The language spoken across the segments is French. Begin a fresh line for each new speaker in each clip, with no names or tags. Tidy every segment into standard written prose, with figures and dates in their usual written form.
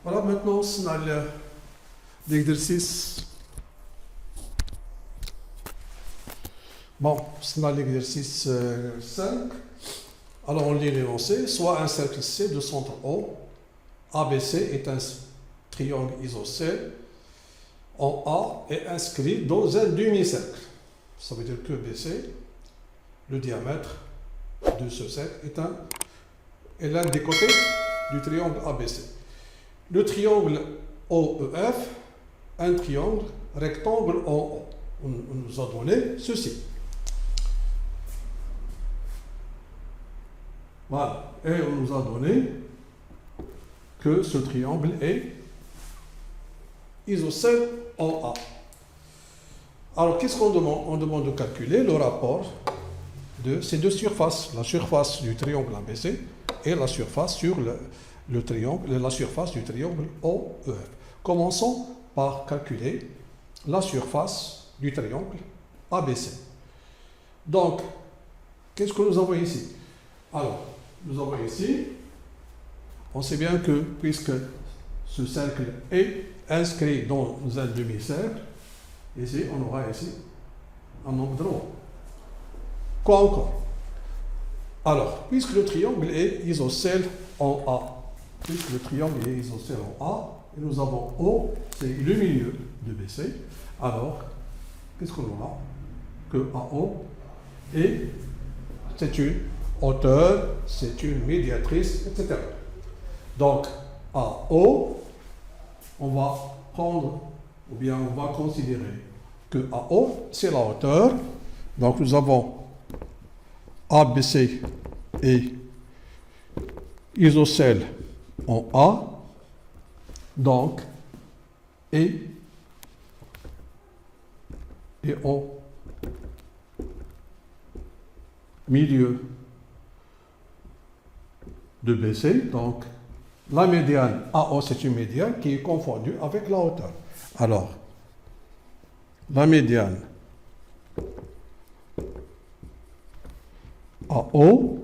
Voilà, maintenant, on a l'exercice. Bon, c'est dans l'exercice 5. Alors, on lit l'énoncé. Soit un cercle C de centre O, ABC est un triangle isocèle en A est inscrit dans un demi-cercle. Ça veut dire que BC, le diamètre de ce cercle, est l'un des côtés du triangle ABC. Le triangle OEF, un triangle rectangle en O. On nous a donné ceci. Voilà. Et on nous a donné que ce triangle est isocèle en A. Alors, qu'est-ce qu'on demande? On demande de calculer le rapport de ces deux surfaces, la surface du triangle ABC et la surface sur le triangle, la surface du triangle OEF. Commençons par calculer la surface du triangle ABC. Donc, qu'est-ce que nous avons ici? Alors, nous avons ici, on sait bien que puisque ce cercle est inscrit dans un demi-cercle, ici, on aura ici un nombre de droit. Quoi encore? Alors, puisque le triangle est isocèle en A, puisque le triangle est isocèle en A, et nous avons O, c'est le milieu de BC, alors, qu'est-ce qu'on aura? Que AO et c'est une hauteur, c'est une médiatrice, etc. Donc, AO, on va prendre, ou bien on va considérer que AO, c'est la hauteur. Donc, nous avons ABC et isocèle en A. Donc, et au milieu de BC. Donc, la médiane AO, c'est une médiane qui est confondue avec la hauteur. Alors, la médiane AO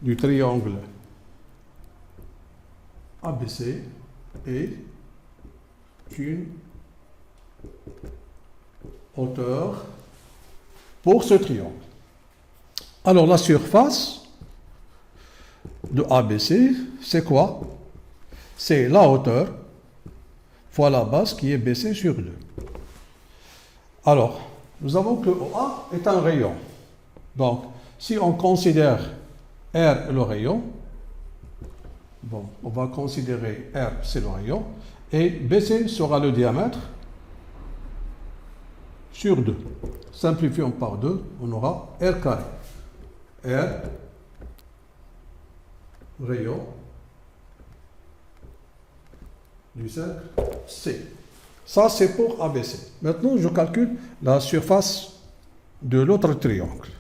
du triangle ABC est une hauteur pour ce triangle. Alors, la surface de ABC, c'est quoi? C'est la hauteur fois la base qui est BC sur 2. Alors, nous avons que OA est un rayon. Donc, si on considère R le rayon, bon, on va considérer R, c'est le rayon, et BC sera le diamètre sur 2. Simplifions par 2, on aura R carré. R, rayon du cercle C. Ça, c'est pour ABC. Maintenant, je calcule la surface de l'autre triangle.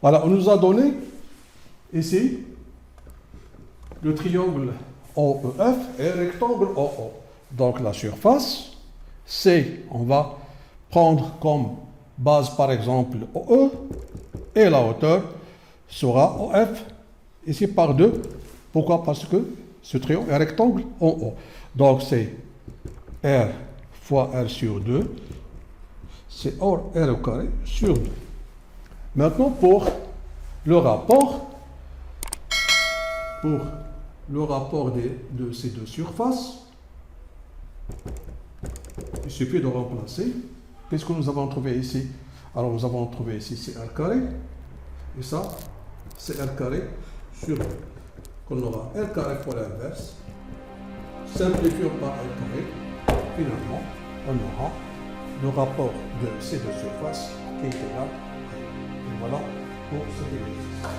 Voilà, on nous a donné ici le triangle OEF et le rectangle OO. Donc, la surface, C, on va prendre comme base, par exemple, OE, et la hauteur sera OF, ici par 2. Pourquoi? Parce que ce triangle est rectangle en O. Donc, c'est R fois R sur 2, c'est R au carré sur 2. Maintenant, pour le rapport de ces deux surfaces, il suffit de remplacer. Qu'est-ce que nous avons trouvé ici? Alors, nous avons trouvé ici, c'est R carré, et ça, c'est R carré sur 2. Qu'on aura R carré fois l'inverse, simplifions par R carré, finalement, on aura le rapport de ces deux surfaces qui est égal à 1. Et voilà pour ce exercice.